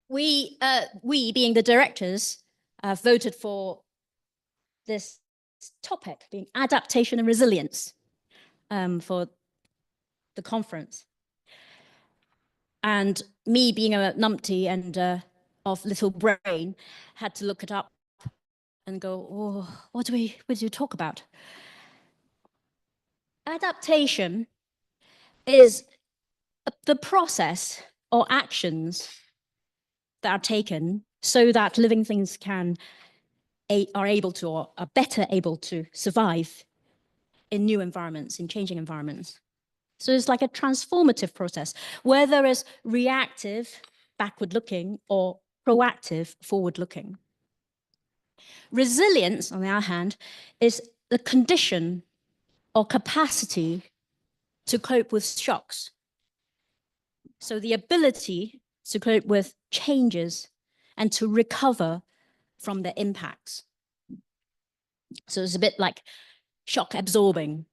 we being the directors, voted for this topic being adaptation and resilience for the conference. And me being a numpty and of little brain had to look it up and go, oh, what do we talk about? Adaptation is the process or actions that are taken so that living things are able to, or are better able to survive in new environments, in changing environments. So it's like a transformative process, whether it's reactive, backward-looking, or proactive, forward-looking. Resilience, on the other hand, is the condition or capacity to cope with shocks. So the ability to cope with changes and to recover from the impacts. So it's a bit like shock absorbing,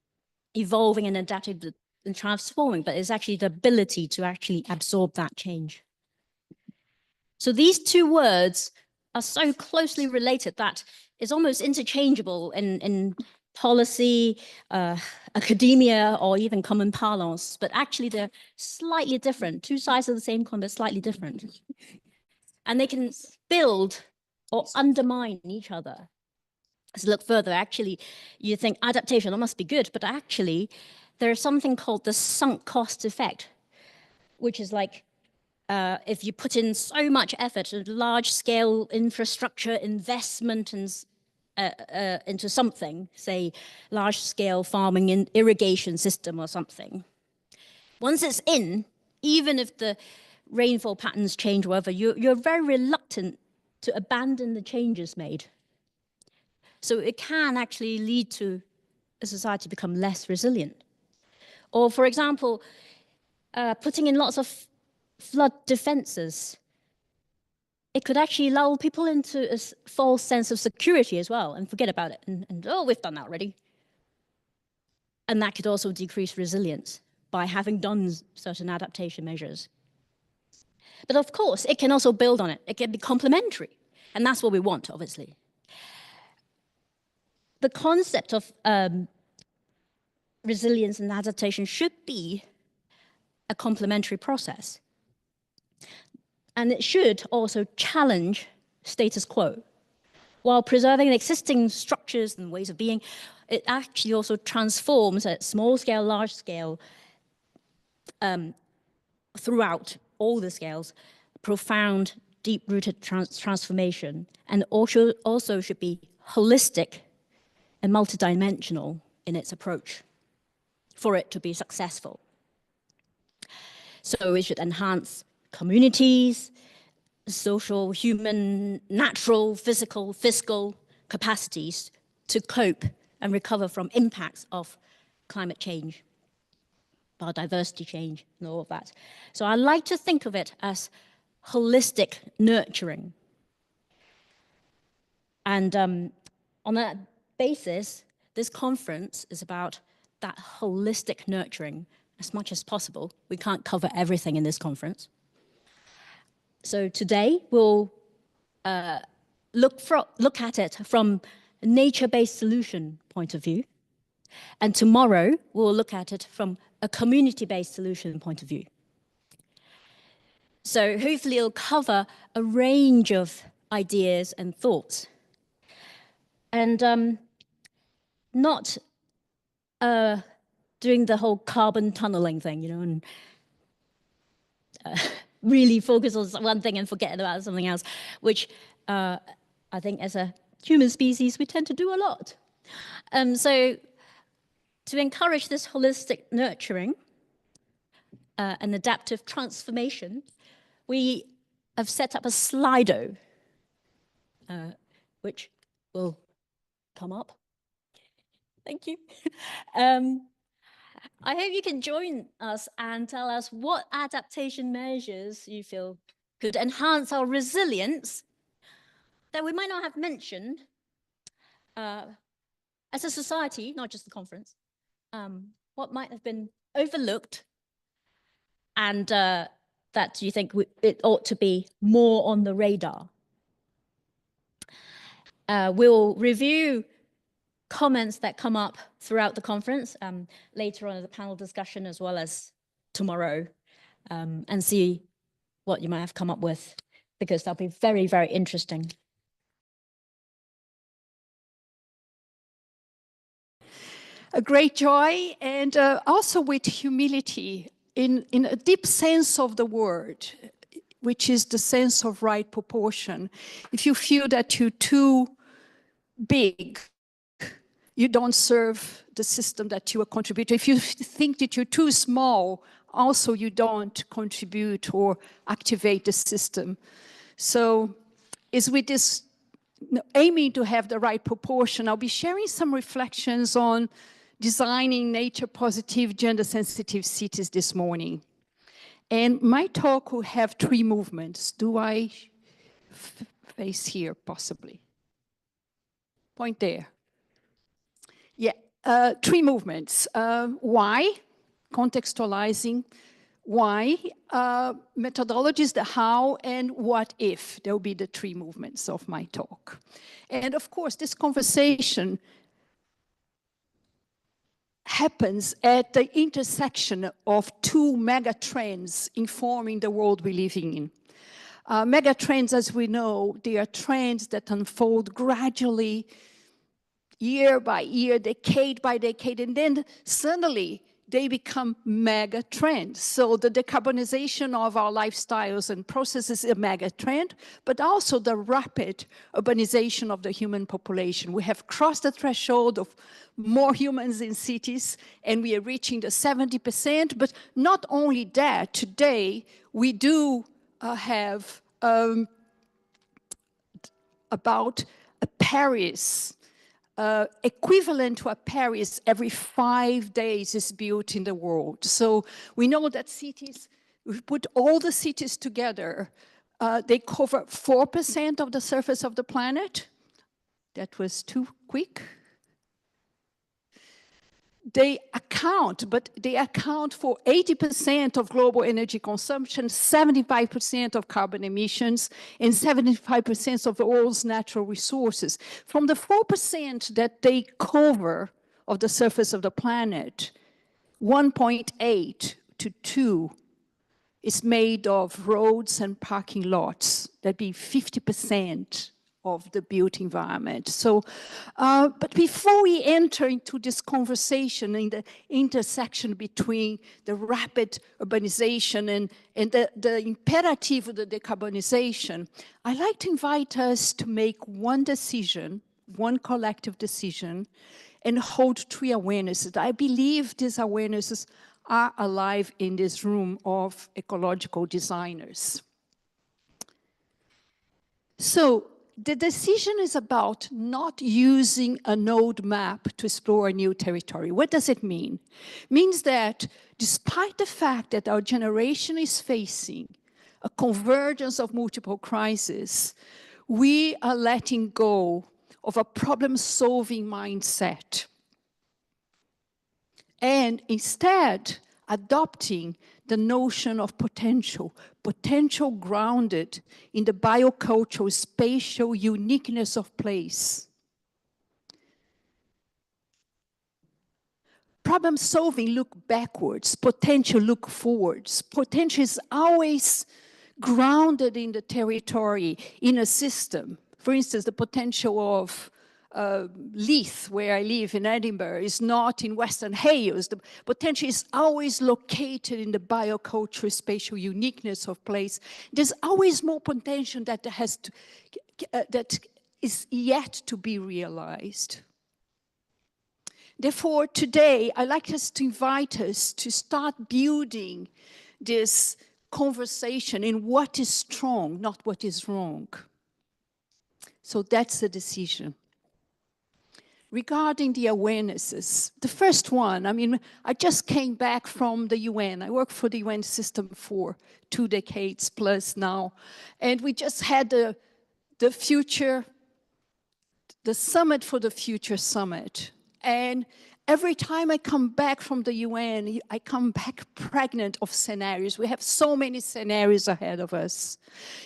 evolving and adapting and transforming, but it's actually the ability to actually absorb that change. So these two words are so closely related that it's almost interchangeable in policy, academia, or even common parlance, but actually they're slightly different. Two sides of the same coin, but slightly different. And they can build or undermine each other. So look further, actually, you think adaptation, that must be good, but actually there's something called the sunk cost effect, which is like, if you put in so much effort and large-scale infrastructure investment into something, say large-scale farming and irrigation system or something, once it's in, even if the rainfall patterns change, whatever, you're very reluctant to abandon the changes made. So it can actually lead to a society become less resilient. Or, for example, putting in lots of flood defenses, it could actually lull people into a false sense of security as well and forget about it. And oh, we've done that already. And that could also decrease resilience by having done certain adaptation measures. But of course, it can also build on it. It can be complementary. And that's what we want, obviously. The concept of resilience and adaptation should be a complementary process. And it should also challenge status quo. While preserving existing structures and ways of being, it actually also transforms at small scale, large scale, throughout all the scales, profound, deep-rooted transformation, and also should be holistic and multidimensional in its approach for it to be successful. So it should enhance communities, social, human, natural, physical, fiscal capacities to cope and recover from impacts of climate change, biodiversity change, and all of that. So I like to think of it as holistic nurturing. And on that basis, this conference is about that holistic nurturing as much as possible. We can't cover everything in this conference. So today we'll look at it from a nature-based solution point of view. And tomorrow we'll look at it from a community-based solution point of view. So hopefully it'll cover a range of ideas and thoughts. And not doing the whole carbon tunneling thing, you know, and really focus on one thing and forget about something else, which I think as a human species, we tend to do a lot. So to encourage this holistic nurturing and adaptive transformation, we have set up a Slido, which will come up. Thank you. I hope you can join us and tell us what adaptation measures you feel could enhance our resilience that we might not have mentioned as a society, not just the conference, what might have been overlooked and that you think it ought to be more on the radar. We'll review comments that come up throughout the conference later on in the panel discussion, as well as tomorrow, and see what you might have come up with, because that'll be very, very interesting. A great joy, and also with humility, in a deep sense of the word, which is the sense of right proportion. If you feel that you're too big, you don't serve the system that you are contributing. If you think that you're too small, also you don't contribute or activate the system. So it's with this aiming to have the right proportion, I'll be sharing some reflections on designing nature-positive, gender-sensitive cities this morning. And my talk will have 3 movements. Do I face here, possibly? Point there. Yeah, 3 movements. Why? Contextualizing. Why? Methodologies, the how, and what if. There will be the 3 movements of my talk. And of course, this conversation happens at the intersection of 2 mega trends informing the world we're living in. Mega trends, as we know, they are trends that unfold gradually, year by year, decade by decade, and then suddenly they become mega trends. So the decarbonization of our lifestyles and processes is a mega trend, but also the rapid urbanization of the human population. We have crossed the threshold of more humans in cities, and we are reaching the 70%, but not only that, today we do have about a Paris, equivalent to a Paris every 5 days is built in the world. So we know that cities, we put all the cities together, they cover 4% of the surface of the planet. That was too quick. They account for 80% of global energy consumption, 75% of carbon emissions, and 75% of the world's natural resources. From the 4% that they cover of the surface of the planet, 1.8 to 2 is made of roads and parking lots. That'd be 50% of the built environment. So, but before we enter into this conversation in the intersection between the rapid urbanization and the imperative of the decarbonization, I'd like to invite us to make one decision, one collective decision, and hold 3 awarenesses. I believe these awarenesses are alive in this room of ecological designers. So, the decision is about not using a node map to explore a new territory. What does it mean? It means that despite the fact that our generation is facing a convergence of multiple crises, we are letting go of a problem-solving mindset and instead adopting the notion of potential grounded in the biocultural, spatial uniqueness of place. Problem solving look backwards, potential look forwards. Potential is always grounded in the territory, in a system. For instance, the potential of Leith, where I live in Edinburgh, is not in Western Hales. The potential is always located in the biocultural spatial uniqueness of place. There's always more potential that that is yet to be realized. Therefore, today, I'd like us to invite us to start building this conversation in what is strong, not what is wrong. So that's the decision. Regarding the awarenesses, the first one, I just came back from the UN. I work for the UN system for 2 decades plus now. And we just had the Summit for the Future Summit. And Every time I come back from the UN, I come back pregnant of scenarios. We have so many scenarios ahead of us.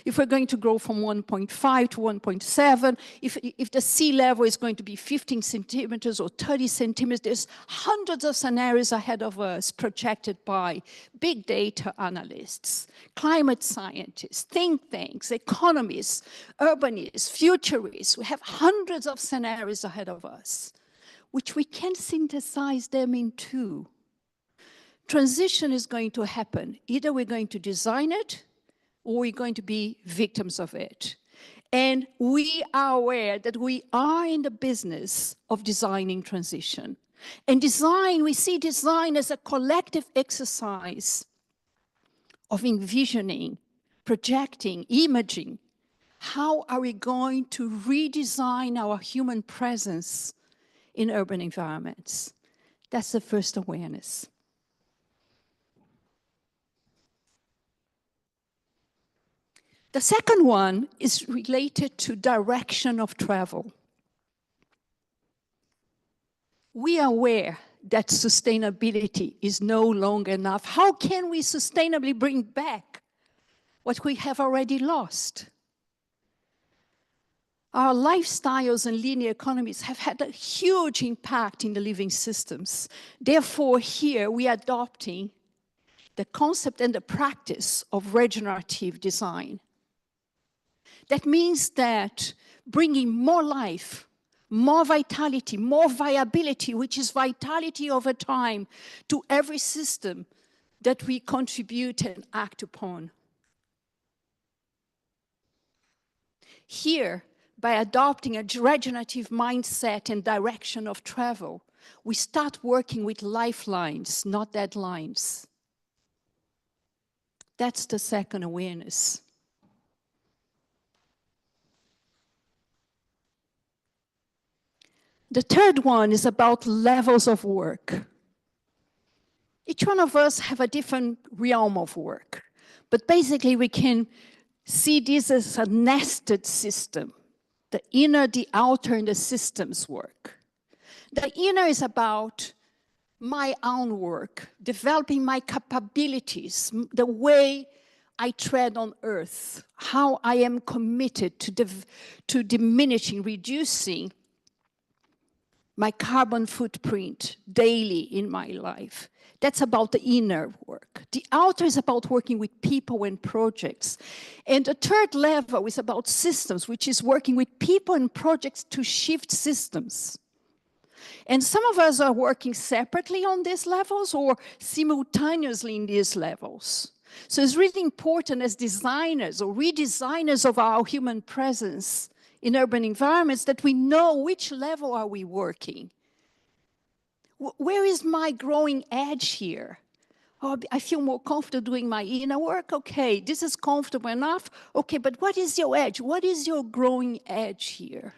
If we're going to grow from 1.5 to 1.7, if the sea level is going to be 15 centimeters or 30 centimeters, there's hundreds of scenarios ahead of us projected by big data analysts, climate scientists, think tanks, economists, urbanists, futurists. We have hundreds of scenarios ahead of us, which we can synthesize them in two. Transition is going to happen. Either we're going to design it, or we're going to be victims of it. And we are aware that we are in the business of designing transition. And design, we see design as a collective exercise of envisioning, projecting, imaging. How are we going to redesign our human presence in urban environments? That's the first awareness. The second one is related to direction of travel. We are aware that sustainability is no longer enough. How can we sustainably bring back what we have already lost? Our lifestyles and linear economies have had a huge impact in the living systems. Therefore, here we are adopting the concept and the practice of regenerative design. That means that bringing more life, more vitality, more viability, which is vitality over time, to every system that we contribute and act upon. Here, by adopting a regenerative mindset and direction of travel, we start working with lifelines, not deadlines. That's the second awareness. The third one is about levels of work. Each one of us have a different realm of work, but basically we can see this as a nested system. The inner, the outer, and the systems work. The inner is about my own work, developing my capabilities, the way I tread on earth, how I am committed to diminishing, reducing my carbon footprint daily in my life. That's about the inner work. The outer is about working with people and projects. And the third level is about systems, which is working with people and projects to shift systems. And some of us are working separately on these levels or simultaneously in these levels. So it's really important as designers or redesigners of our human presence in urban environments that we know which level are we working. Where is my growing edge here? Oh, I feel more comfortable doing my inner work. Okay, this is comfortable enough. Okay, but what is your edge? What is your growing edge here?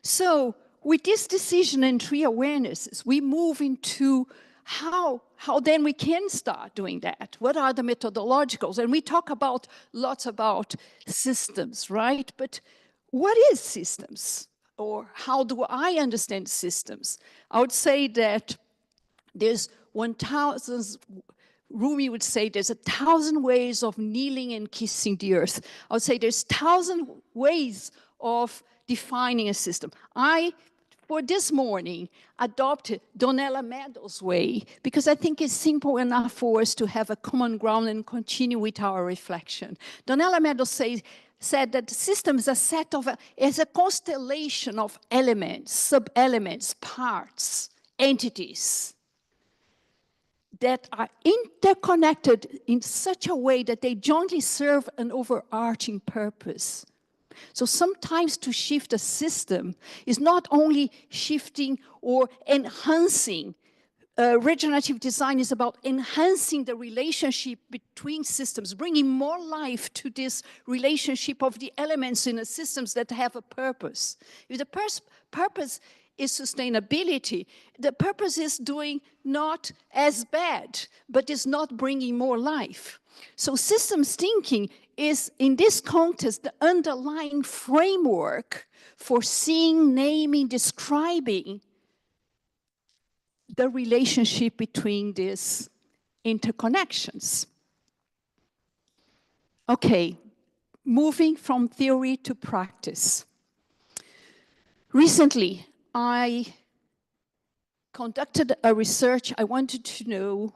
So with this decision and three awarenesses, we move into how then we can start doing that. What are the methodologicals? And we talk about lots about systems, right? But what is systems? Or how do I understand systems? I would say that there's 1,000, Rumi would say there's 1,000 ways of kneeling and kissing the earth. I would say there's 1,000 ways of defining a system. For this morning, adopted Donella Meadows' way because I think it's simple enough for us to have a common ground and continue with our reflection. Donella Meadows said that the system is a constellation of elements, sub-elements, parts, entities that are interconnected in such a way that they jointly serve an overarching purpose. So sometimes to shift a system is not only shifting or enhancing. Regenerative design is about enhancing the relationship between systems, bringing more life to this relationship of the elements in the systems that have a purpose. If the purpose is sustainability, the purpose is doing not as bad, but is not bringing more life. So systems thinking is, in this context, the underlying framework for seeing, naming, describing the relationship between these interconnections. Okay, moving from theory to practice. Recently, I conducted a research. I wanted to know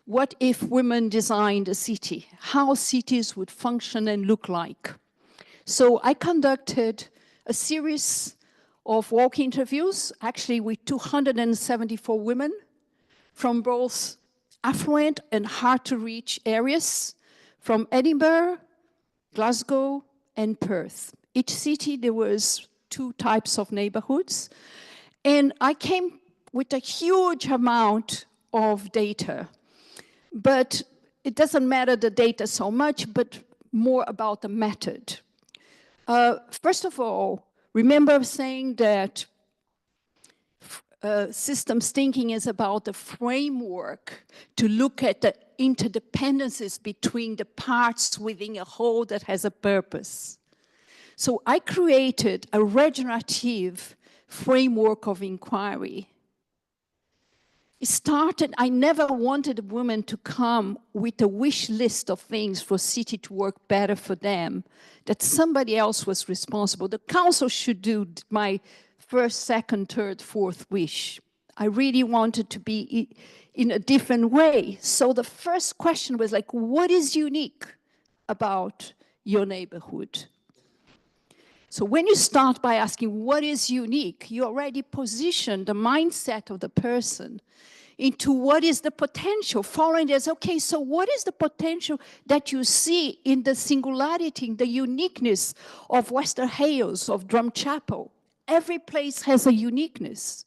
what if women designed a city, how cities would function and look like. So I conducted a series of walk interviews, actually with 274 women from both affluent and hard-to-reach areas, from Edinburgh, Glasgow, and Perth. Each city, there was 2 types of neighborhoods. And I came with a huge amount of data. But it doesn't matter the data so much, but more about the method. First of all, remember saying that systems thinking is about the framework to look at the interdependencies between the parts within a whole that has a purpose. So I created a regenerative framework of inquiry. It started, I never wanted a woman to come with a wish list of things for city to work better for them, that somebody else was responsible. The council should do my first, second, third, fourth wish. I really wanted to be in a different way. So the first question was like, what is unique about your neighborhood? So when you start by asking what is unique, you already position the mindset of the person into what is the potential. Following this, okay, so what is the potential that you see in the singularity, in the uniqueness of Wester Hailes, of Drumchapel? Every place has a uniqueness.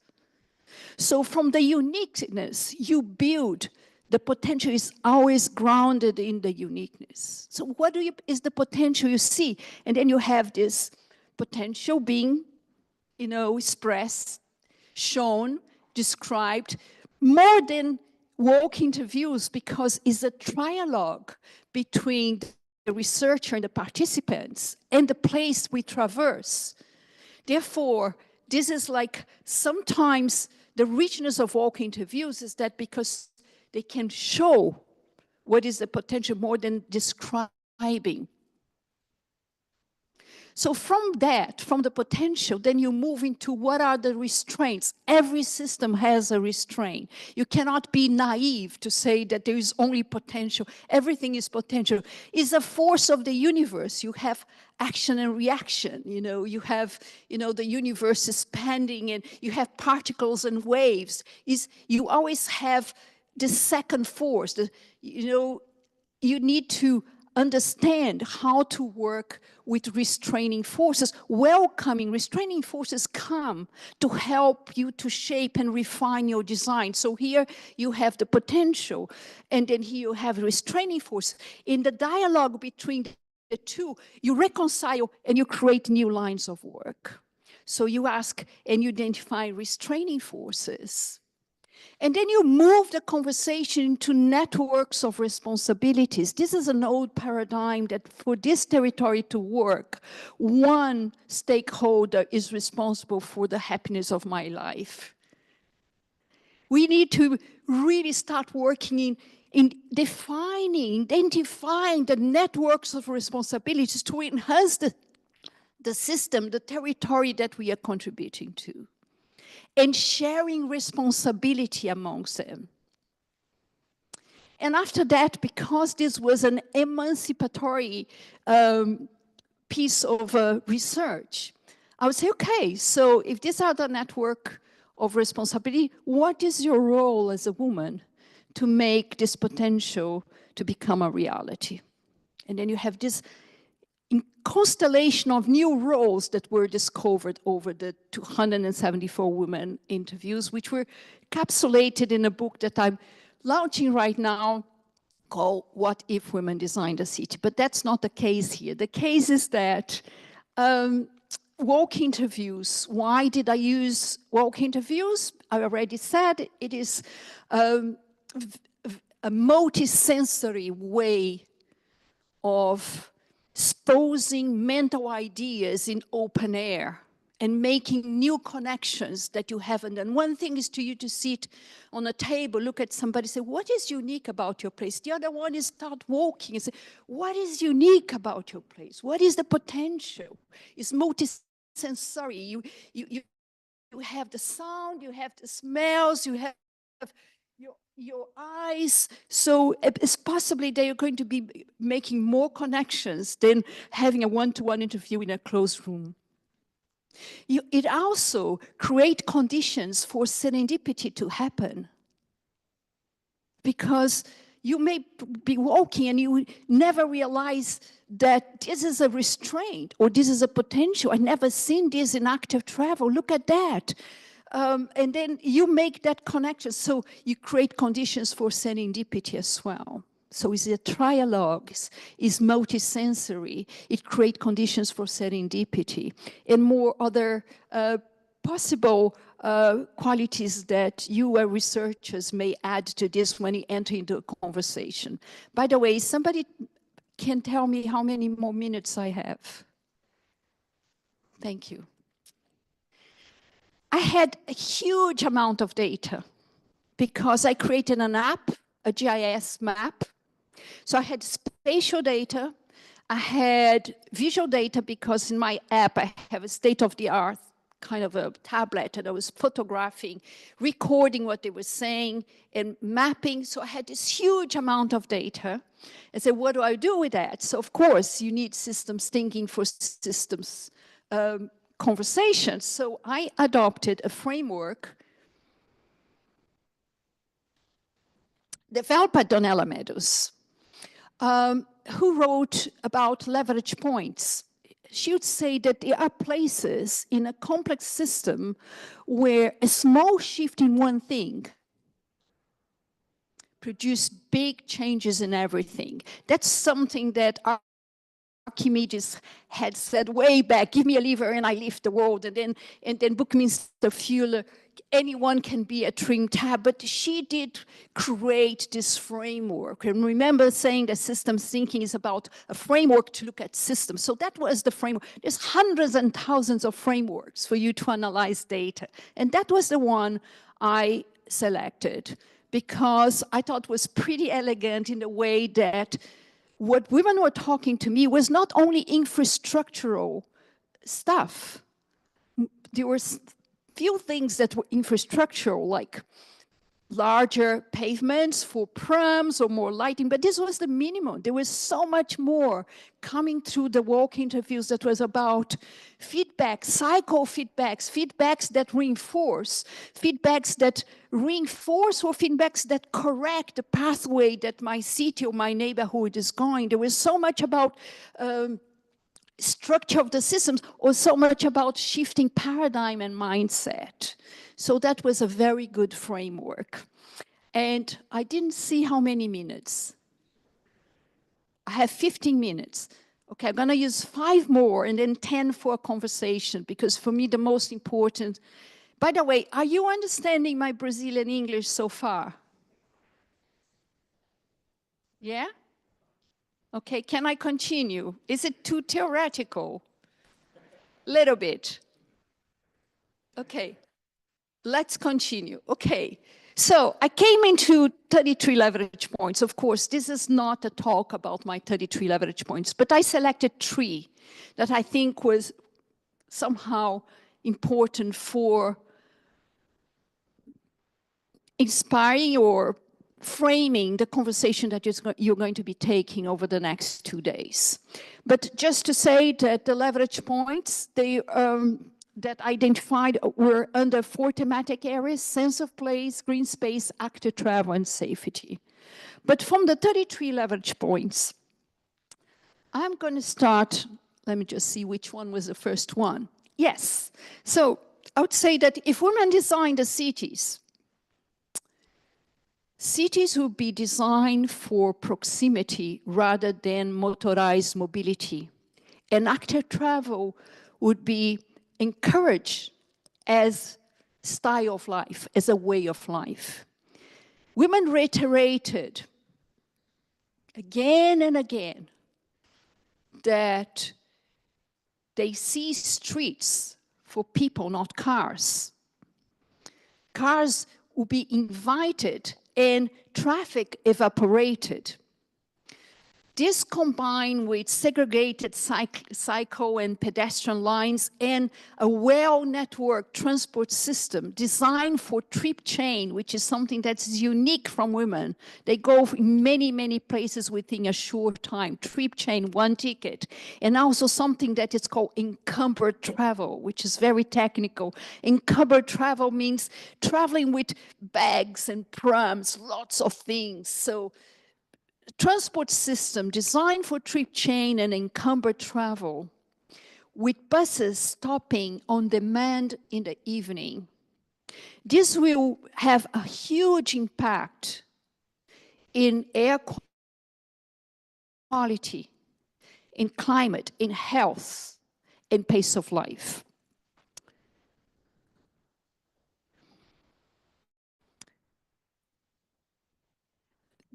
So from the uniqueness, you build. The potential is always grounded in the uniqueness. So what is the potential you see? And then you have this potential being, expressed, shown, described, more than walk interviews, because it's a trialogue between the researcher and the participants and the place we traverse. Therefore, this is like sometimes the richness of walk interviews is that because they can show what is the potential more than describing. So from that, from the potential, then you move into what are the restraints. Every system has a restraint. You cannot be naive to say that there is only potential. Everything is potential. It's a force of the universe. You have action and reaction. You have, the universe expanding, and you have particles and waves. You always have the second force. You need to understand how to work with restraining forces. Welcoming restraining forces come to help you to shape and refine your design. So here you have the potential, and then here you have restraining forces. In the dialogue between the two, you reconcile and you create new lines of work. So you ask and you identify restraining forces. And then you move the conversation to networks of responsibilities. This is an old paradigm that for this territory to work, one stakeholder is responsible for the happiness of my life. We need to really start working in defining, identifying the networks of responsibilities to enhance the system, the territory that we are contributing to, and sharing responsibility amongst them. And after that, because this was an emancipatory piece of research, I would say, okay, so if these are the network of responsibility, what is your role as a woman to make this potential to become a reality? And then you have this constellation of new roles that were discovered over the 274 women interviews, which were encapsulated in a book that I'm launching right now called What If Women Designed a City? But that's not the case here. The case is that walk interviews. Why did I use walk interviews? I already said it is a multisensory way of exposing mental ideas in open air and making new connections that you haven't done. One thing is to you to sit on a table, look at somebody, say, what is unique about your place? The other one is start walking and say, what is unique about your place? What is the potential? It's multisensory. You have the sound, you have the smells, you have your eyes. So it's possibly that you're going to be making more connections than having a one-to-one interview in a closed room. It also creates conditions for serendipity to happen. Because you may be walking and you never realize that this is a restraint or this is a potential. I've never seen this in active travel. Look at that. And then you make that connection. So you create conditions for serendipity as well. So it's a trialogue, it's multisensory. It creates conditions for serendipity and more other possible qualities that you as researchers may add to this when you enter into a conversation. By the way, somebody can tell me how many more minutes I have? Thank you. I had a huge amount of data because I created an app, a GIS map. So I had spatial data, I had visual data because in my app I have a state-of-the-art kind of a tablet and I was photographing, recording what they were saying and mapping. So I had this huge amount of data. And so what do I do with that? So of course you need systems thinking for systems conversations. So I adopted a framework developed by Donella Meadows, who wrote about leverage points. She would say that there are places in a complex system where a small shift in one thing produces big changes in everything. That's something that Archimedes had said way back, give me a lever and I lift the world. And then Buckminster Fuller, anyone can be a trim tab, but she did create this framework. And remember saying that systems thinking is about a framework to look at systems. So that was the framework. There's hundreds and thousands of frameworks for you to analyze data. And that was the one I selected because I thought was pretty elegant in the way that what women were talking to me was not only infrastructural stuff. There were few things that were infrastructural, like larger pavements for prams or more lighting, but this was the minimum. There was so much more coming through the walk interviews that was about feedback, feedbacks that reinforce, or feedbacks that correct the pathway that my city or my neighborhood is going. There was so much about structure of the systems, or so much about shifting paradigm and mindset. So that was a very good framework. And I didn't see how many minutes. I have 15 minutes. Okay, I'm gonna use 5 more and then 10 for a conversation, because for me the most important. By the way, are you understanding my Brazilian English so far? Yeah? Okay, can I continue? Is it too theoretical? Little bit. Okay, let's continue. Okay, so I came into 33 leverage points. Of course, this is not a talk about my 33 leverage points, but I selected 3 that I think was somehow important for inspiring or framing the conversation that you're going to be taking over the next 2 days. But just to say that the leverage points, they that identified were under 4 thematic areas: sense of place, green space, active travel, and safety. But from the 33 leverage points, I'm going to start, let me just see which one was the first one. Yes, so I would say that if women design the cities would be designed for proximity rather than motorized mobility. And active travel would be encouraged as style of life, as a way of life. Women reiterated again and again that they see streets for people, not cars. Cars will be invited and traffic evaporated. This combined with segregated cycle and pedestrian lines and a well-networked transport system designed for trip chain, which is something that's unique from women. They go in many, many places within a short time. Trip chain, one ticket. And also something that is called encumbered travel, which is very technical. Encumbered travel means traveling with bags and prams, lots of things. So transport system designed for trip chain and encumbered travel, with buses stopping on demand in the evening. This will have a huge impact in air quality, in climate, in health, and pace of life.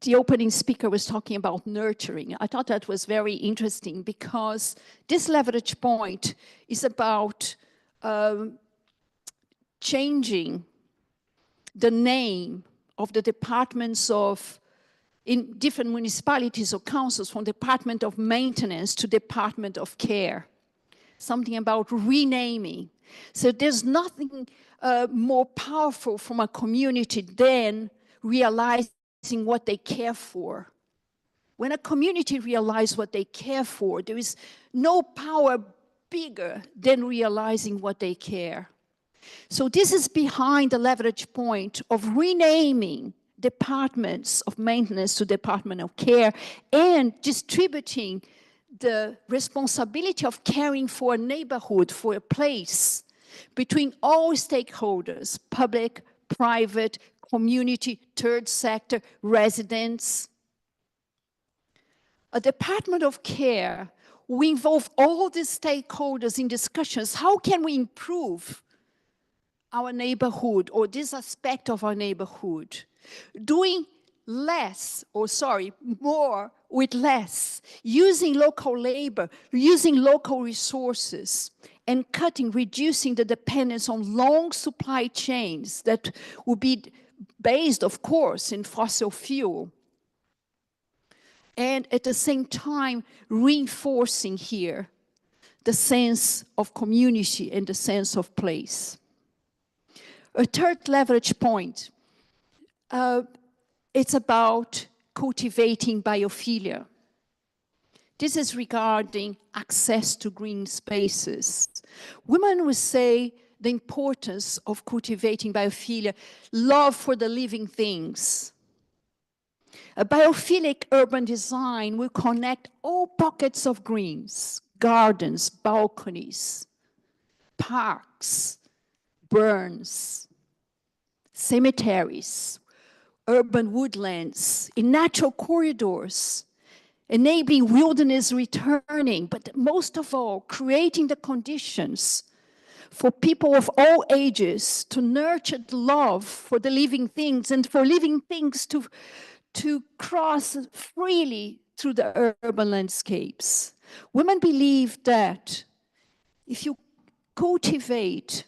The opening speaker was talking about nurturing. I thought that was very interesting because this leverage point is about changing the name of the departments in different municipalities or councils, from Department of Maintenance to Department of Care. Something about renaming. So there's nothing more powerful from a community than realizing what they care for. When a community realizes what they care for, there is no power bigger than realizing what they care. So this is behind the leverage point of renaming departments of maintenance to Department of Care and distributing the responsibility of caring for a neighborhood, for a place, between all stakeholders, public, private, community, third sector, residents. A Department of Care will involve all the stakeholders in discussions. How can we improve our neighborhood or this aspect of our neighborhood? Doing more with less, using local labor, using local resources, and reducing the dependence on long supply chains that will be based, of course, in fossil fuel. And at the same time, reinforcing here the sense of community and the sense of place. A third leverage point, it's about cultivating biophilia. This is regarding access to green spaces. Women would say the importance of cultivating biophilia, love for the living things. A biophilic urban design will connect all pockets of greens, gardens, balconies, parks, burns, cemeteries, urban woodlands, in natural corridors, enabling wilderness returning, but most of all, creating the conditions for people of all ages to nurture the love for the living things and for living things to cross freely through the urban landscapes. Women believe that if you cultivate,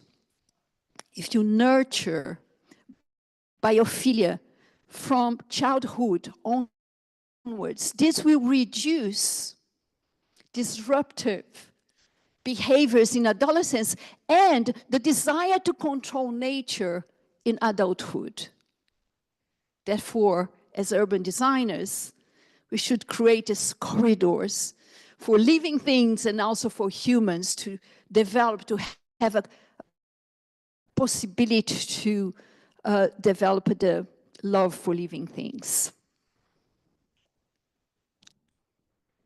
if you nurture biophilia from childhood onwards, this will reduce disruptive behaviors in adolescence and the desire to control nature in adulthood. Therefore, as urban designers, we should create these corridors for living things and also for humans to develop, to have a possibility to develop the love for living things.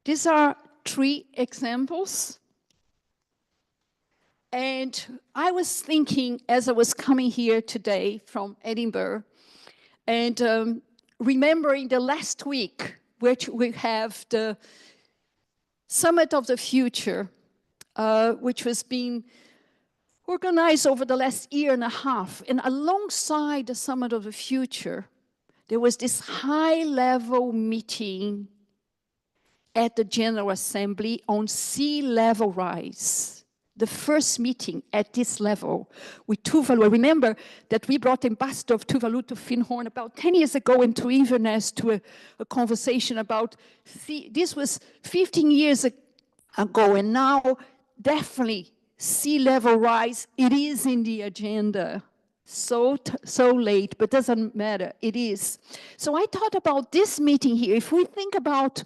These are 3 examples. And I was thinking as I was coming here today from Edinburgh and remembering the last week, which we have the Summit of the Future, which was being organized over the last year and a half. And alongside the Summit of the Future, there was this high-level meeting at the General Assembly on sea level rise. the first meeting at this level with Tuvalu. Remember that we brought Ambassador of Tuvalu to Finhorn about 10 years ago and to Inverness to a conversation about, this was 15 years ago, and now definitely sea level rise, it is in the agenda. So late, but doesn't matter, it is. So I thought about this meeting here. If we think about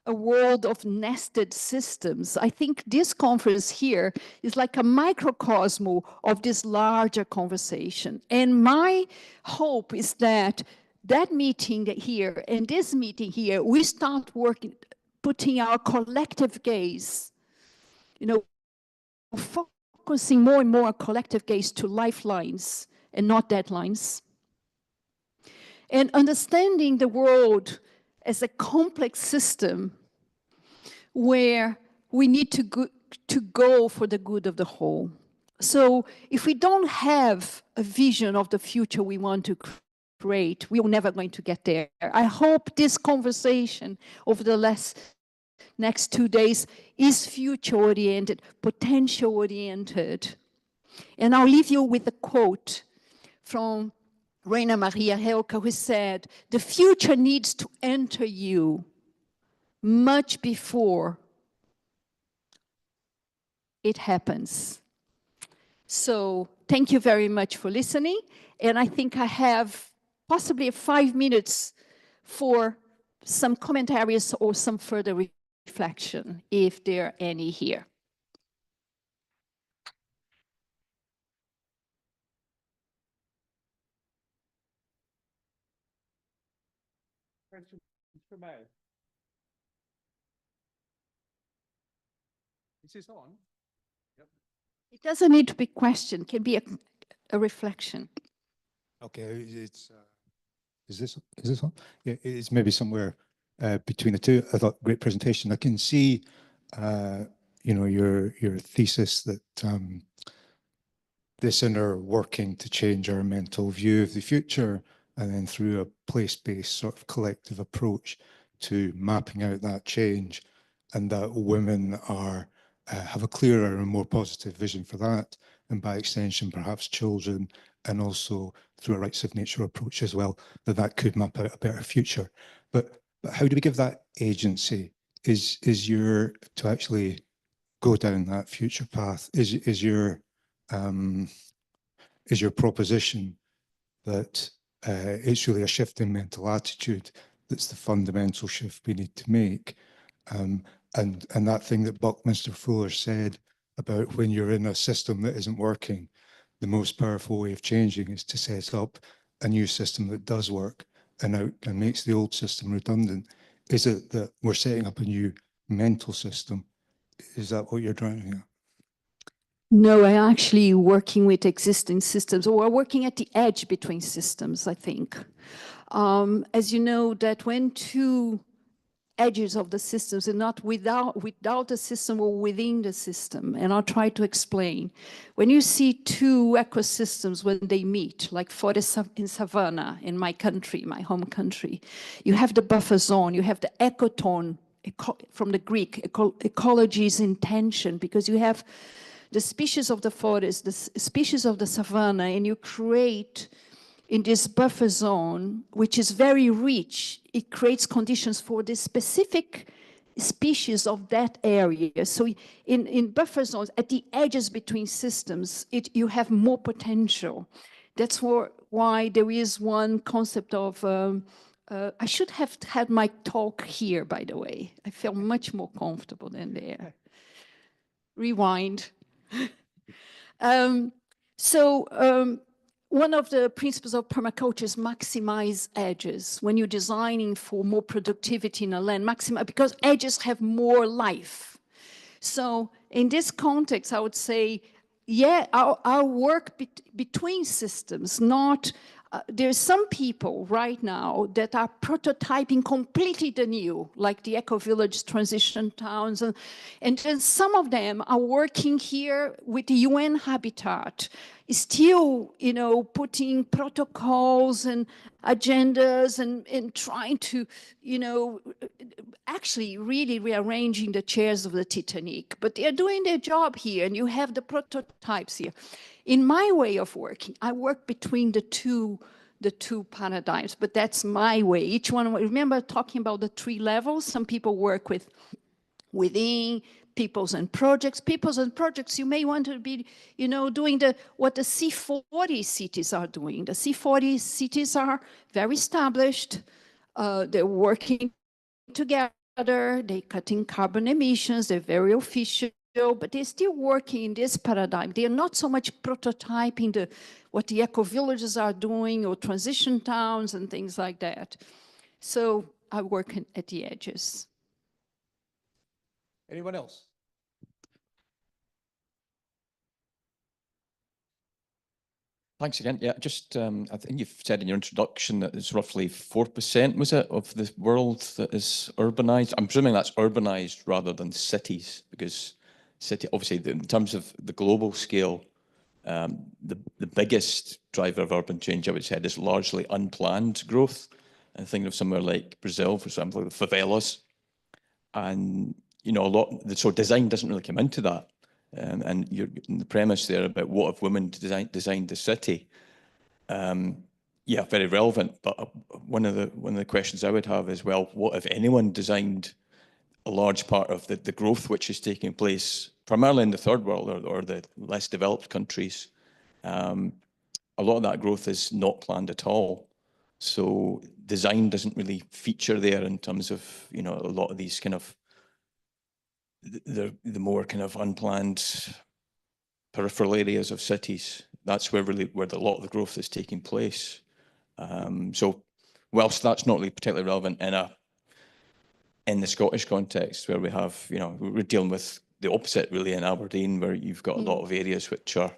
a world of nested systems, I think this conference here is like a microcosm of this larger conversation. And my hope is that that meeting here and this meeting here, we start working, putting our collective gaze, you know, focusing more and more collective gaze to lifelines and not deadlines. And understanding the world as a complex system where we need to go for the good of the whole. So if we don't have a vision of the future we want to create, we are never going to get there. I hope this conversation over the next 2 days is future-oriented, potential-oriented. And I'll leave you with a quote from Rainer Maria Rilke, who said, "The future needs to enter you much before it happens." So thank you very much for listening. And I think I have possibly 5 minutes for some commentaries or some further reflection, if there are any here. For mij. Is this on? Yep. It doesn't need to be a question, it can be a reflection. Okay, is this on? Yeah, it's maybe somewhere between the two. I thought great presentation. I can see, you know, your thesis that this inner working to change our mental view of the future, and then through a place-based sort of collective approach to mapping out that change, and that women are have a clearer and more positive vision for that, and by extension, perhaps children, and also through a rights of nature approach as well, that could map out a better future. But how do we give that agency? Is your to actually go down that future path? Is your proposition that it's really a shift in mental attitude that's the fundamental shift we need to make? And that thing that Buckminster Fuller said about when you're in a system that isn't working, the most powerful way of changing is to set up a new system that does work and makes the old system redundant. Is it that we're setting up a new mental system? Is that what you're driving at? No, I'm actually working with existing systems, or we're working at the edge between systems, I think. As you know, that when two edges of the systems and not without the system or within the system, and I'll try to explain. When you see two ecosystems when they meet, like forest in savanna in my country, my home country, you have the buffer zone, you have the ecotone, from the Greek, ecology is in tension, because you have the species of the forest, the species of the savanna, and you create in this buffer zone, which is very rich, it creates conditions for the specific species of that area. So in buffer zones, at the edges between systems, you have more potential. That's why there is one concept of, I should have had my talk here, by the way. I felt much more comfortable than there. Rewind. One of the principles of permaculture is maximize edges. When you're designing for more productivity in a land, because edges have more life. So in this context, I would say, yeah, our work between systems, not, there's some people right now that are prototyping completely the new, like the eco-village transition towns. And then some of them are working here with the UN Habitat, still, you know, putting protocols and agendas and trying to, you know, actually really rearranging the chairs of the Titanic, but they're doing their job here, and you have the prototypes here. In my way of working, I work between the two paradigms, but that's my way. Each one, remember talking about the 3 levels? Some people work with within peoples and projects. Peoples and projects, you may want to be, you know, doing what the C40 cities are doing. The C40 cities are very established. They're working together. They're cutting carbon emissions. They're very official, but they're still working in this paradigm. They are not so much prototyping what the eco-villages are doing or transition towns and things like that. So I work at the edges. Anyone else? Thanks again. Yeah, just I think you've said in your introduction that it's roughly 4%, was it, of the world that is urbanized? I'm presuming that's urbanized rather than cities, because city, obviously, in terms of the global scale, the biggest driver of urban change, I would say, is largely unplanned growth. And thinking of somewhere like Brazil, for example, the favelas, and you know, so design doesn't really come into that. And you're the premise there about what if women designed the city, yeah, very relevant. But one of the questions I would have is, well, what if anyone designed a large part of the growth which is taking place primarily in the third world or the less developed countries? A lot of that growth is not planned at all. So design doesn't really feature there in terms of, you know, a lot of these kind of the more kind of unplanned peripheral areas of cities. That's where a lot of the growth is taking place. So whilst that's not really particularly relevant in the Scottish context, where we have, you know, we're dealing with the opposite really in Aberdeen, where you've got a lot of areas which are,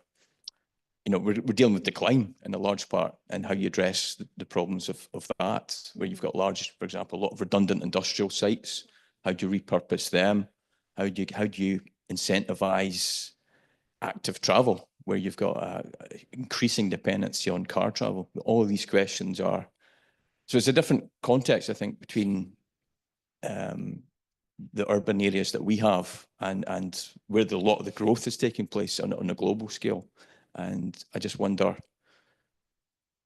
you know, we're dealing with decline in a large part, and how you address the problems of that, where you've got large, for example, a lot of redundant industrial sites. How do you repurpose them? How do you incentivize active travel, where you've got increasing dependency on car travel? All of these questions are, so it's a different context, I think, between the urban areas that we have and where a lot of the growth is taking place on a global scale. And I just wonder,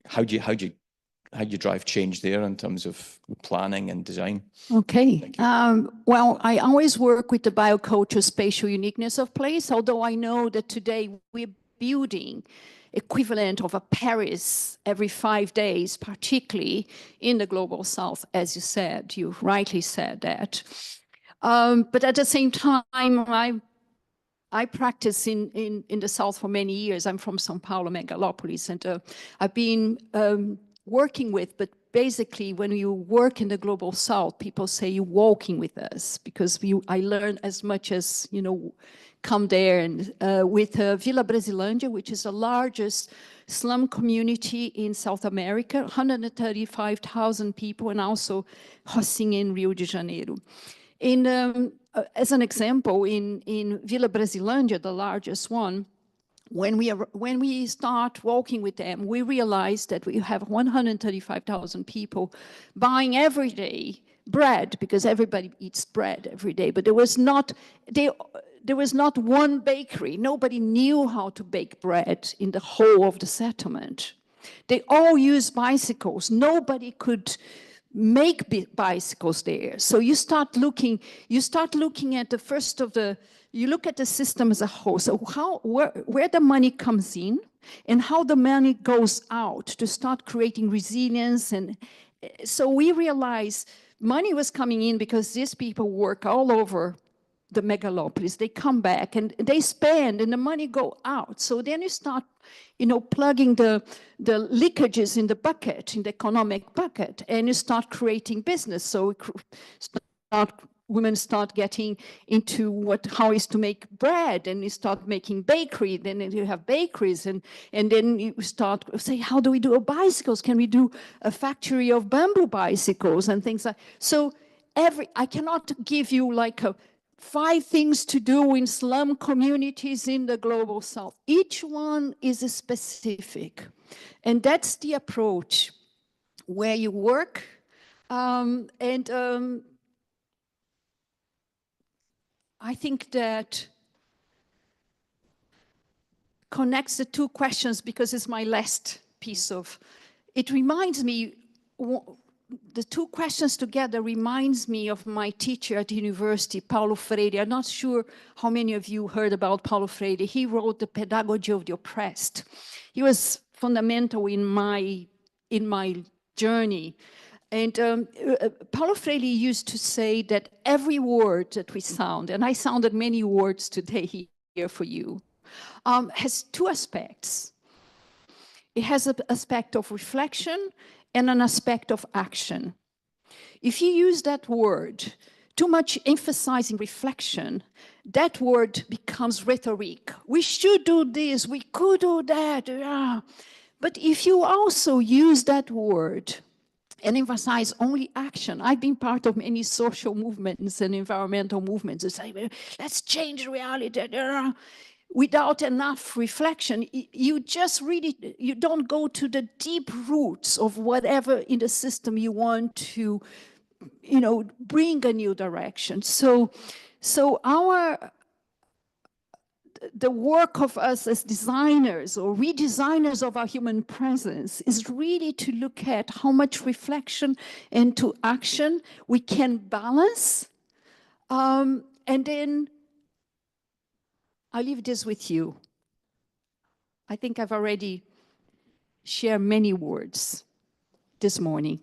how do you drive change there in terms of planning and design? Okay. Well, I always work with the bioculture spatial uniqueness of place, although I know that today we're building equivalent of a Paris every 5 days, particularly in the global south, as you said, you rightly said that. But at the same time, I practice in the south for many years. I'm from São Paulo, megalopolis, and I've been working with, but basically when you work in the global south, people say you're walking with us, because I learn as much as, you know, come there. And with Vila Brasilândia, which is the largest slum community in South America, 135,000 people, and also Rocinha in Rio de Janeiro. As an example, in Vila Brasilândia, the largest one, when we start walking with them, we realize that we have 135,000 people buying every day bread, because everybody eats bread every day. But there was not one bakery. Nobody knew how to bake bread in the whole of the settlement. They all use bicycles. Nobody could make bicycles there. So you start looking at the first of the, you look at the system as a whole. So where the money comes in and how the money goes out to start creating resilience. And so we realized money was coming in because these people work all over the megalopolis. They come back and they spend, and the money go out. So then you start, you know, plugging the leakages in the bucket, in the economic bucket, and you start creating business. So women start getting into how is to make bread, and you start making bakery. Then you have bakeries, and then you start say, how do we do bicycles? Can we do a factory of bamboo bicycles and things like? So I cannot give you like 5 things to do in slum communities in the global south. Each one is specific, and that's the approach where you work. I think that connects the two questions because it's my last piece of, it reminds me, the two questions together reminds me of my teacher at the university, Paulo Freire. I'm not sure how many of you heard about Paulo Freire. He wrote The Pedagogy of the Oppressed. He was fundamental in my journey. And Paulo Freire used to say that every word that we sound, and I sounded many words today here for you, has two aspects. It has an aspect of reflection and an aspect of action. If you use that word, too much emphasizing reflection, that word becomes rhetoric. We should do this, we could do that. But if you also use that word and emphasize only action, I've been part of many social movements and environmental movements that say, let's change reality. Without enough reflection, you just really, you don't go to the deep roots of whatever in the system you want to, bring a new direction. So the work of us as designers or redesigners of our human presence is really to look at how much reflection into action we can balance. And then I'll leave this with you. I think I've already shared many words this morning.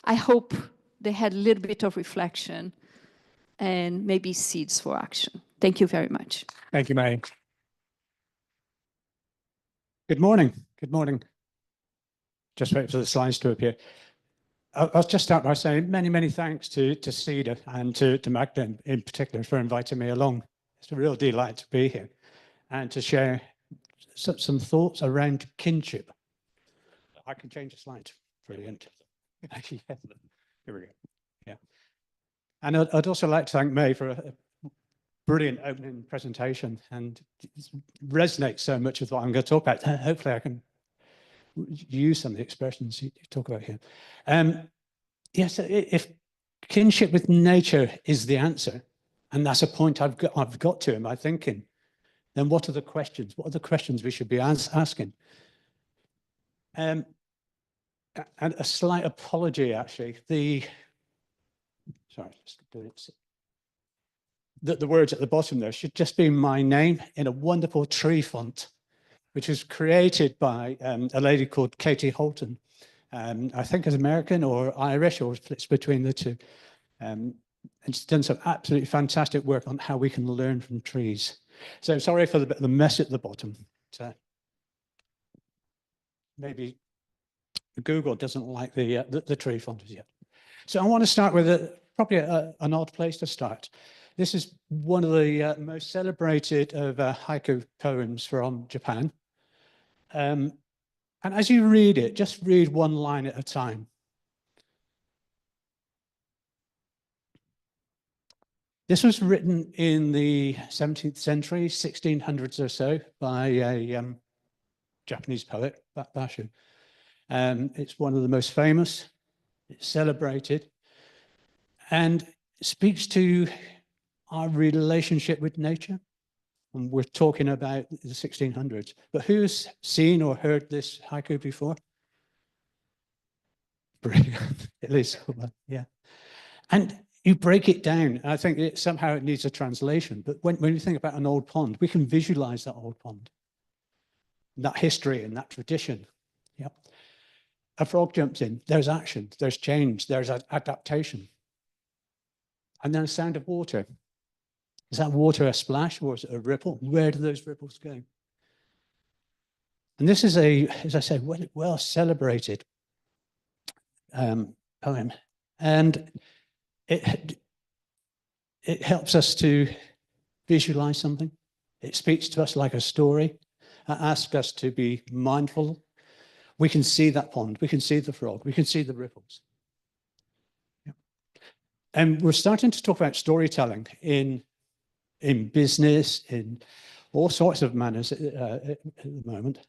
I hope they had a little bit of reflection and maybe seeds for action. Thank you very much. Thank you, May. Good morning. Good morning. Just wait for the slides to appear. I'll just start by saying many, many thanks to SEDA and to Magda in particular for inviting me along. It's a real delight to be here and to share some thoughts around kinship. I can change the slide. Brilliant. Here we go. Yeah. And I'd also like to thank May for a brilliant opening presentation, and it resonates so much with what I'm going to talk about. Hopefully I can use some of the expressions you talk about here. Yes, if kinship with nature is the answer, and that's a point I've got to in my thinking, then what are the questions? What are the questions we should be asking? And a slight apology, actually. The words at the bottom there should just be my name in a wonderful tree font, which was created by a lady called Katie Holton. I think is American or Irish, or splits between the two. And she's done some absolutely fantastic work on how we can learn from trees. So sorry for the mess at the bottom. Maybe Google doesn't like the tree font as yet. So I want to start with probably an odd place to start. This is one of the most celebrated of haiku poems from Japan. And as you read it, just read one line at a time. This was written in the 17th century, 1600s or so, by a Japanese poet, Basho. It's one of the most famous, it's celebrated, and speaks to our relationship with nature. And we're talking about the 1600s. But who's seen or heard this haiku before? Brilliant. At least, yeah. And you break it down. I think somehow it needs a translation. But when you think about an old pond, we can visualize that old pond, that history and that tradition. Yep. A frog jumps in, there's action, there's change, there's adaptation. And then a sound of water. Is that water a splash or is it a ripple? Where do those ripples go? And this is as I said, well celebrated poem. And it helps us to visualize something. It speaks to us like a story. It asks us to be mindful. We can see that pond, we can see the frog, we can see the ripples. Yeah. And we're starting to talk about storytelling in business, in all sorts of manners at the moment.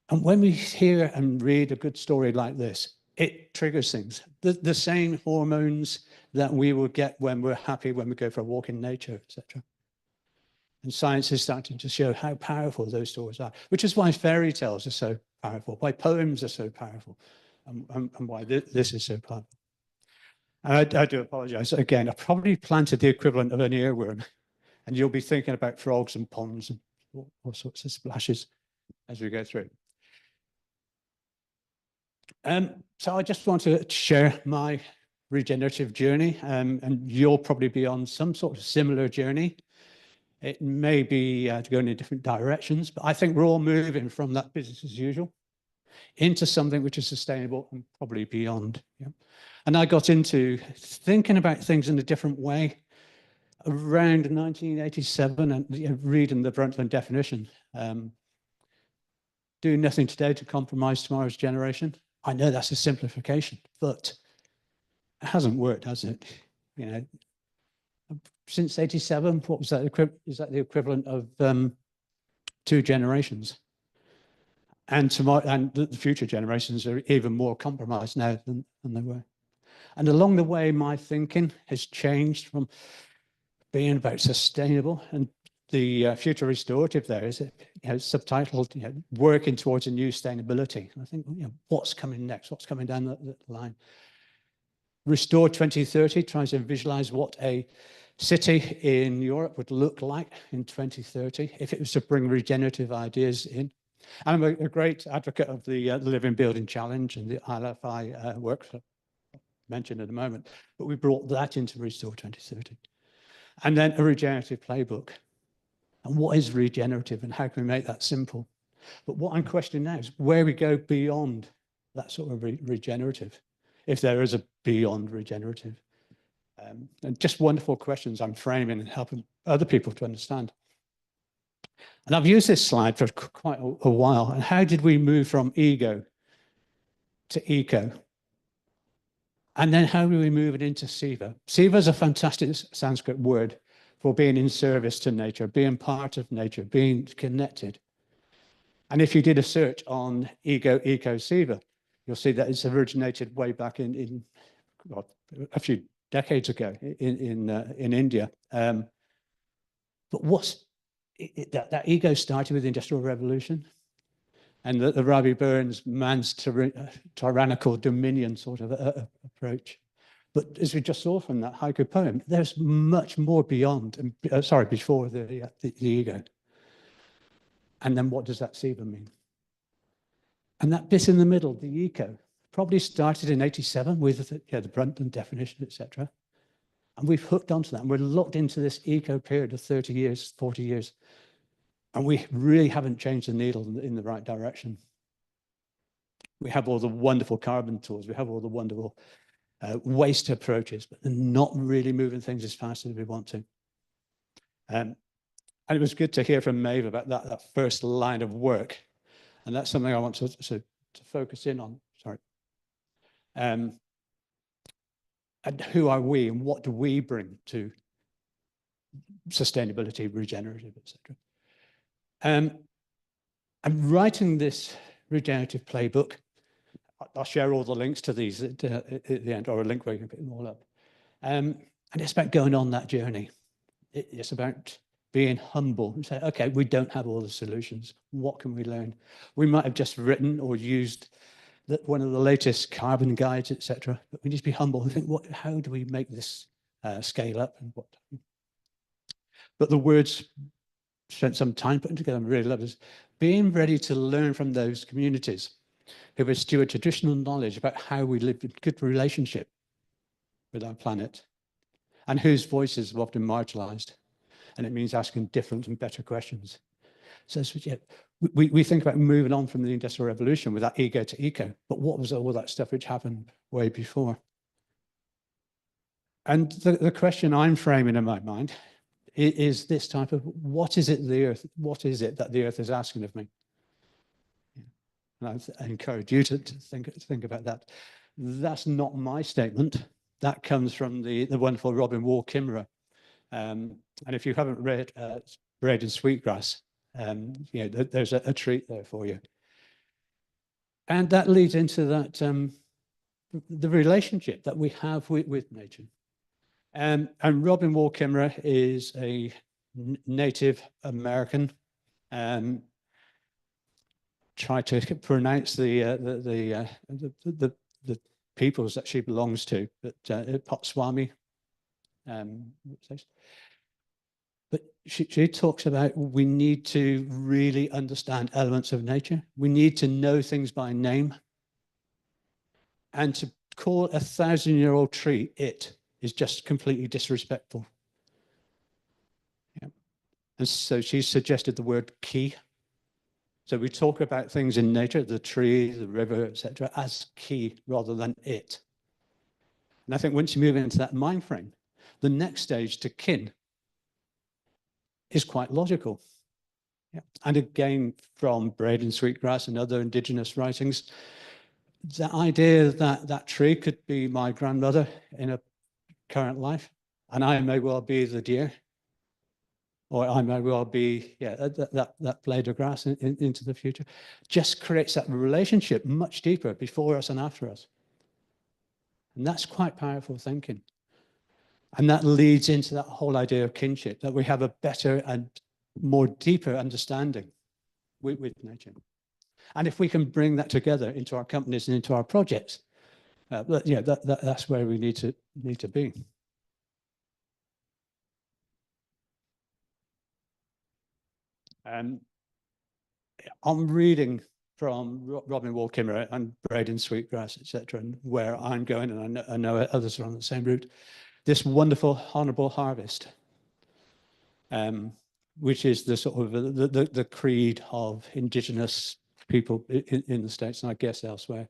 And when we hear and read a good story like this, it triggers things. The same hormones that we will get when we're happy, when we go for a walk in nature, etc. And science is starting to show how powerful those stories are, which is why fairy tales are so powerful, why poems are so powerful, and why this is so powerful. And I do apologize. Again, I probably planted the equivalent of an earworm, and you'll be thinking about frogs and ponds and all sorts of splashes as we go through. So I just want to share my regenerative journey, and you'll probably be on some sort of similar journey. It may be to go in different directions, but I think we're all moving from that business as usual into something which is sustainable and probably beyond. Yeah. And I got into thinking about things in a different way around 1987 and reading the Brundtland definition. Do nothing today to compromise tomorrow's generation. I know that's a simplification, but it hasn't worked, has it? You know, since 87, what was that? Is that the equivalent of 2 generations? And the future generations are even more compromised now than they were. And along the way, my thinking has changed from being about sustainable, and the future restorative there is, subtitled, working towards a new sustainability. And I think, what's coming next? What's coming down the line? Restore 2030 tries to visualize what a city in Europe would look like in 2030 if it was to bring regenerative ideas in. And I'm a great advocate of the Living Building Challenge and the ILFI workshop mentioned in a moment, but we brought that into Restore 2030. And then a regenerative playbook. And what is regenerative and how can we make that simple? But what I'm questioning now is where we go beyond that sort of regenerative, if there is a beyond regenerative. And just wonderful questions I'm framing and helping other people to understand. And I've used this slide for quite a while. And how did we move from ego to eco? And then how do we move it into SEDA? SEDA is a fantastic Sanskrit word for being in service to nature, being part of nature, being connected. And if you did a search on ego, eco, SEDA, you'll see that it's originated way back in well, a few decades ago in India. But that ego started with the Industrial Revolution and the Ravi Burns man's tyrannical dominion sort of approach. But as we just saw from that haiku poem, there's much more beyond, before the ego. And then what does that SEDA mean? And that bit in the middle, the eco, probably started in 87 with the Brundtland definition, etc. And we've hooked onto that. And we're locked into this eco period of 30 years, 40 years. And we really haven't changed the needle in the right direction. We have all the wonderful carbon tools. We have all the wonderful waste approaches, but they're not really moving things as fast as we want to. And it was good to hear from Maeve about that first line of work. And that's something I want to focus in on. Sorry. And who are we and what do we bring to sustainability, regenerative, etc. I'm writing this regenerative playbook. I'll share all the links to these at the end, or a link where you can pick them all up. And it's about going on that journey. It's about being humble and say, okay, we don't have all the solutions. What can we learn? We might have just written or used one of the latest carbon guides, etc. But we need to be humble and think, how do we make this scale up? And what? But the words spent some time putting together, I really love this, being ready to learn from those communities who have steward traditional knowledge about how we live in good relationship with our planet and whose voices are often marginalized. And it means asking different and better questions. So we think about moving on from the Industrial Revolution with that ego to eco, but what was all that stuff which happened way before? And the question I'm framing in my mind is this type of, what is it that the earth is asking of me? And I encourage you to think about that. That's not my statement. That comes from the wonderful Robin Wall Kimmerer. And if you haven't read Bread and Sweetgrass, there's a treat there for you. And that leads into that the relationship that we have with nature. And Robin Wall Kimmerer is a Native American. Try to pronounce the peoples that she belongs to, but Potswami. But she talks about we need to really understand elements of nature. We need to know things by name. And to call a 1,000-year-old tree it is just completely disrespectful. Yeah. And so she suggested the word key. So we talk about things in nature, the tree, the river, etc., as key rather than it. And I think once you move into that mind frame, the next stage to kin is quite logical. Yeah. And again, from Braden Sweetgrass and other indigenous writings, the idea that that tree could be my grandmother in a current life, and I may well be the deer, or I may well be that blade of grass into the future, just creates that relationship much deeper before us and after us. And that's quite powerful thinking. And that leads into that whole idea of kinship, that we have a better and more deeper understanding with nature. And if we can bring that together into our companies and into our projects, that's where we need to be. I'm reading from Robin Wall Kimmerer and Braden Sweetgrass, etc., and where I'm going, and I know others are on the same route. This wonderful, honourable harvest, which is the sort of the creed of Indigenous people in the States, and I guess elsewhere.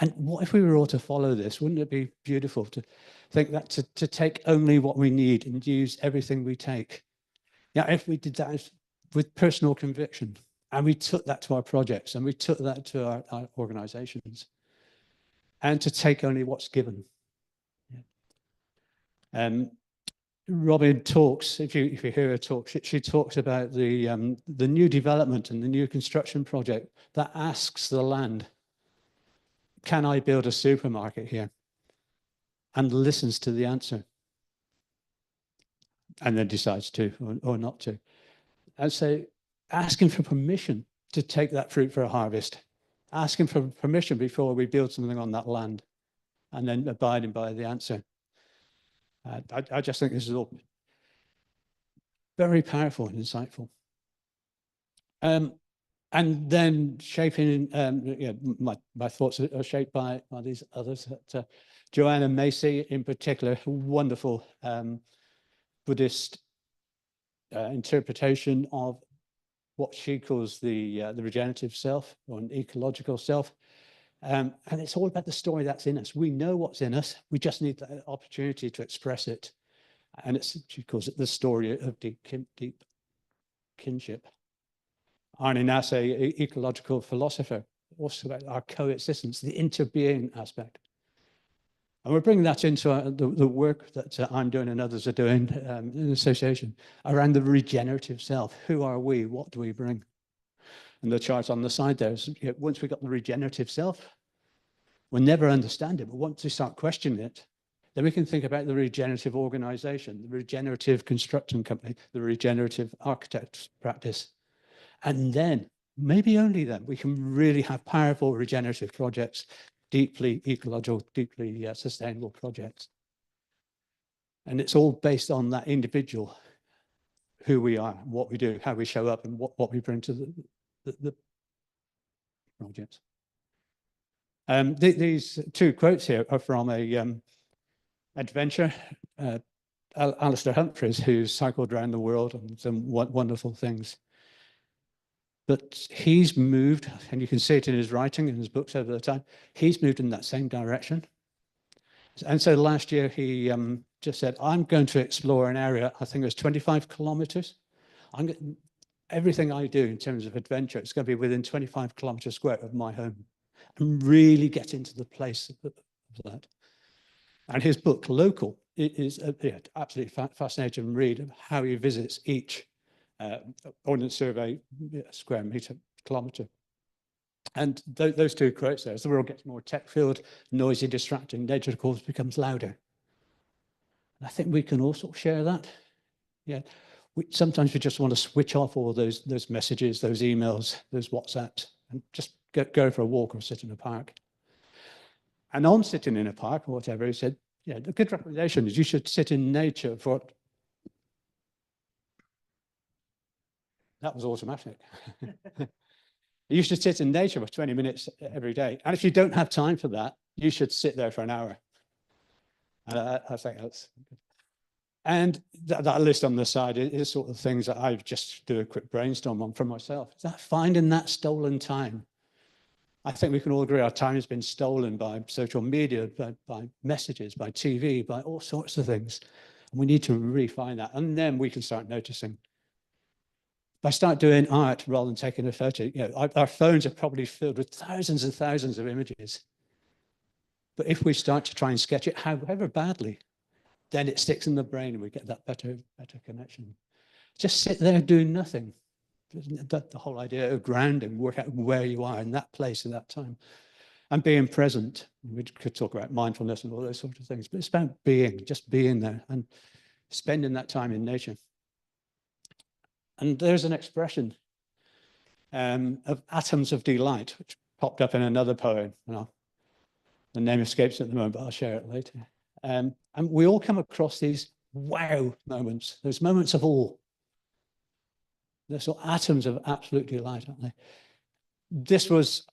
And what if we were all to follow this? Wouldn't it be beautiful to think that to take only what we need and use everything we take? Yeah, if we did that with personal conviction, and we took that to our projects, and we took that to our organizations, and to take only what's given. Yeah. Robin talks, if you hear her talk, she talks about the new development and the new construction project that asks the land, can I build a supermarket here? And listens to the answer. And then decides to or not to. And so asking for permission to take that fruit for a harvest, asking for permission before we build something on that land, and then abiding by the answer. I just think this is all very powerful and insightful. And then shaping, my thoughts are shaped by these others. Joanna Macy, in particular, a wonderful Buddhist interpretation of what she calls the regenerative self, or an ecological self. And it's all about the story that's in us. We know what's in us. We just need the opportunity to express it. And she calls it the story of deep kinship. Arne Nasse, ecological philosopher, also about our coexistence, the interbeing aspect. And we're bringing that into the work that I'm doing and others are doing in association around the regenerative self. Who are we? What do we bring? And the chart on the side there is, once we got the regenerative self, we'll never understand it, but once we start questioning it, then we can think about the regenerative organization, the regenerative construction company, the regenerative architect's practice. And then, maybe only then, we can really have powerful regenerative projects, deeply ecological, deeply sustainable projects. And it's all based on that individual, who we are, what we do, how we show up, and what we bring to the projects. These two quotes here are from a adventure, Alistair Humphreys, who's cycled around the world and some wonderful things. But he's moved, and you can see it in his writing, in his books over the time, he's moved in that same direction. And so last year he just said, I'm going to explore an area, I think it was 25 kilometers. Everything I do in terms of adventure, it's going to be within 25 kilometers square of my home, and really get into the place of that. And his book, Local, is absolutely fascinating read of how he visits each ordnance survey square meter, kilometer. And those two quotes there, as the world gets more tech-filled, noisy, distracting, nature, of course, becomes louder. And I think we can also share that. Yeah, sometimes we just want to switch off all those messages, those emails, those WhatsApps, and just go for a walk or sit in a park. And on sitting in a park or whatever, he said, yeah, the good recommendation is you should sit in nature for... That was automatic. You should sit in nature for 20 minutes every day. And if you don't have time for that, you should sit there for an hour. And I think that's good. And that list on the side is sort of things that I just do a quick brainstorm on for myself. Is that finding that stolen time? I think we can all agree our time has been stolen by social media, by messages, by TV, by all sorts of things. And we need to really find that. And then we can start noticing. If I start doing art rather than taking a photo, you know, our phones are probably filled with thousands and thousands of images. But if we start to try and sketch it, however badly, then it sticks in the brain and we get that better connection. Just sit there doing nothing. The whole idea of grounding, work out where you are in that place at that time. And being present. We could talk about mindfulness and all those sorts of things, but it's about being, just being there and spending that time in nature. And there's an expression of atoms of delight, which popped up in another poem. The name escapes at the moment, but I'll share it later. And we all come across these wow moments, those moments of awe. They're sort of atoms of absolute delight, aren't they? This was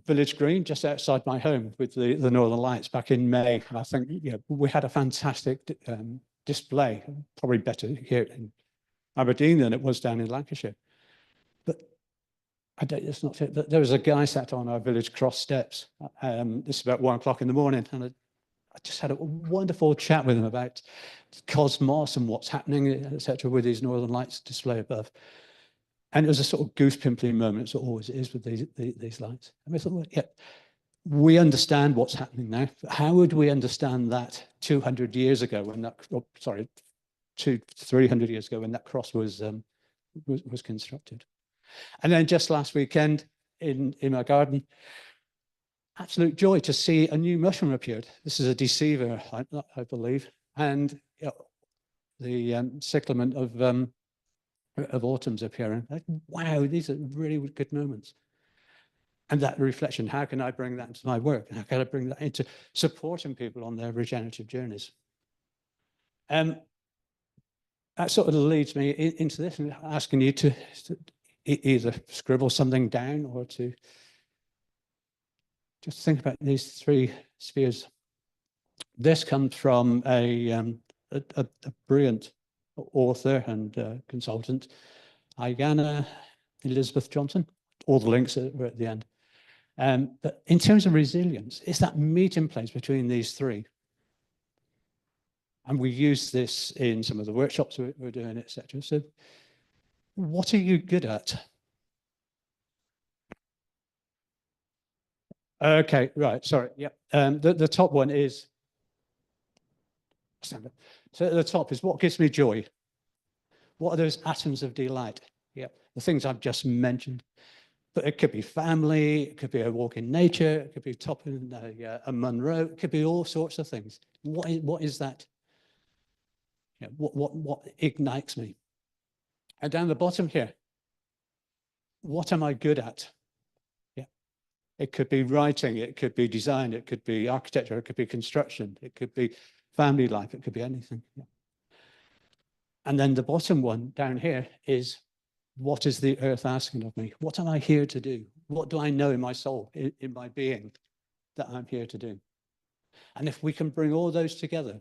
Village Green, just outside my home, with the Northern Lights back in May. And I think, you know, we had a fantastic display, probably better here in Aberdeen than it was down in Lancashire. But it's not it. There was a guy sat on our village cross steps. This is about 1 o'clock in the morning, and I just had a wonderful chat with him about cosmos and what's happening, etc., with these Northern Lights display above. And it was a sort of goose pimpling moment, as it always is with these lights. And we thought, well, yeah, we understand what's happening now. But how would we understand that 200 years ago when that, oh, sorry, 300 years ago when that cross was constructed? And then just last weekend in my garden, absolute joy to see a new mushroom appeared. This is a deceiver, I believe, and you know, the cyclamen of autumn's appearing. Like, wow, these are really good moments. And that reflection, how can I bring that into my work? How can I bring that into supporting people on their regenerative journeys? That sort of leads me into this and asking you to either scribble something down or to just think about these three spheres. This comes from a brilliant author and consultant, Ayanna Elizabeth Johnson. All the links are at the end. But in terms of resilience, it's that meeting place between these three. And we use this in some of the workshops we're doing, etc. So what are you good at? Okay, right, sorry, yeah. The top one is, so the top is what gives me joy. What are those atoms of delight? Yeah, the things I've just mentioned. But it could be family, it could be a walk in nature, it could be topping a Munro, it could be all sorts of things. What is that? Yeah, what ignites me? And down the bottom here, what am I good at? Yeah, it could be writing, it could be design, it could be architecture, it could be construction, it could be family life, it could be anything. Yeah. And then the bottom one down here is, what is the earth asking of me? What am I here to do? What do I know in my soul, in my being, that I'm here to do? And if we can bring all those together,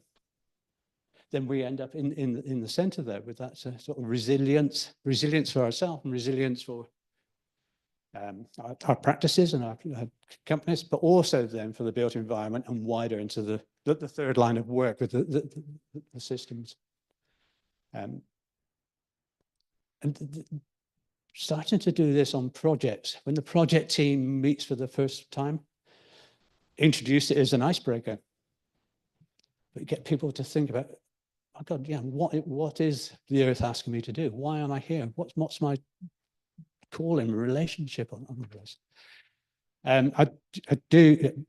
then we end up in the center there with that sort of resilience for ourselves and resilience for our practices and our companies, but also then for the built environment and wider into the third line of work with the systems. And starting to do this on projects, when the project team meets for the first time, introduce it as an icebreaker, but get people to think about, oh God, yeah, what is the earth asking me to do? Why am I here? What's my calling, relationship on this? I do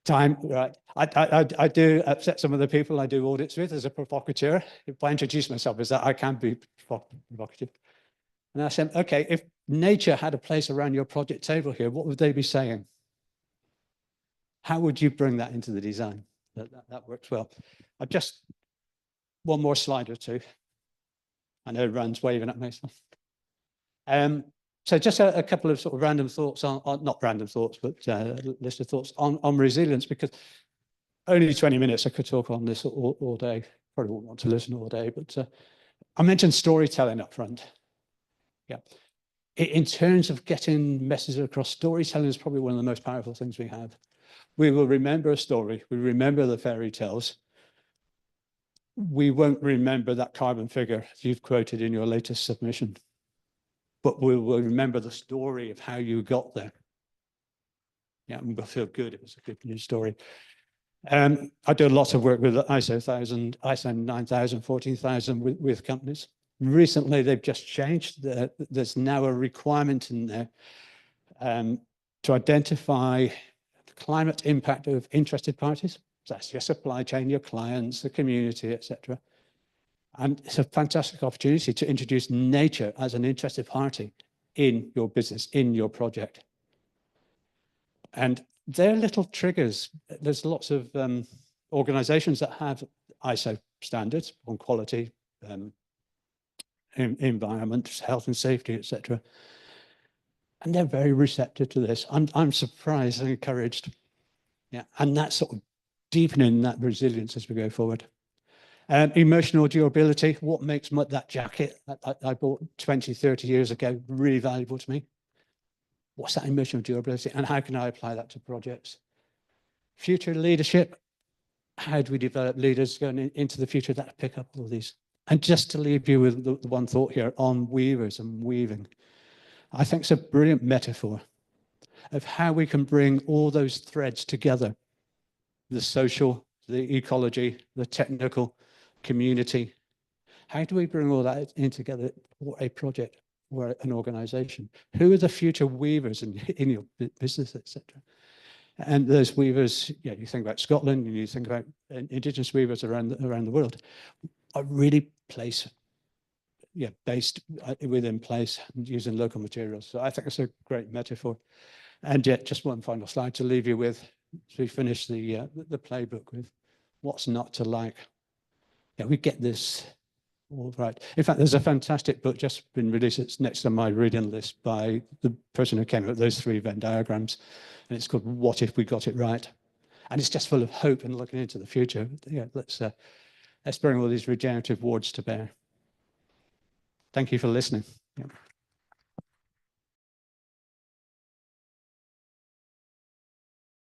time, right. I do upset some of the people I do audits with as a provocateur. If I introduce myself as that, I can be provocative. And I said, okay, if nature had a place around your project table here, what would they be saying? How would you bring that into the design? That works well. I've just one more slide or two. I know Rand's waving at me. So just a couple of sort of random thoughts on not random thoughts, but list of thoughts on resilience, because only 20 minutes I could talk on this all day. Probably won't want to listen all day, but I mentioned storytelling up front. Yeah. In terms of getting messages across, storytelling is probably one of the most powerful things we have. We will remember a story. We remember the fairy tales. We won't remember that carbon figure you've quoted in your latest submission, but we will remember the story of how you got there. Yeah, and we'll feel good. It was a good news story. I do a lot of work with ISO 1000, ISO 9000, 14000 with companies. Recently, they've just changed. There's now a requirement in there to identify the climate impact of interested parties. So that's your supply chain, your clients, the community, etc. And it's a fantastic opportunity to introduce nature as an interested party in your business, in your project. And they're little triggers. There's lots of organizations that have ISO standards on quality, environment, health and safety, etc. And they're very receptive to this. I'm surprised and encouraged. Yeah, and that's sort of deepening that resilience as we go forward. Emotional durability, what makes that jacket I bought 20, 30 years ago really valuable to me? What's that emotional durability, and how can I apply that to projects? Future leadership, how do we develop leaders going into the future that pick up all these? And just to leave you with the one thought here on weavers and weaving, I think it's a brilliant metaphor of how we can bring all those threads together: the social, the ecology, the technical, community. How do we bring all that in together for a project or an organization? Who are the future weavers in your business, etc.? And those weavers, yeah, you think about Scotland, and you think about indigenous weavers around the world, are really based within place and using local materials. So I think it's a great metaphor. And yet, just one final slide to leave you with, as we finish the playbook with what's not to like. Yeah, we get this all right. In fact, there's a fantastic book just been released. It's next on my reading list by the person who came up with those 3 Venn diagrams. And it's called What If We Got It Right? And it's just full of hope and looking into the future. Yeah, let's bring all these regenerative words to bear. Thank you for listening. Yeah.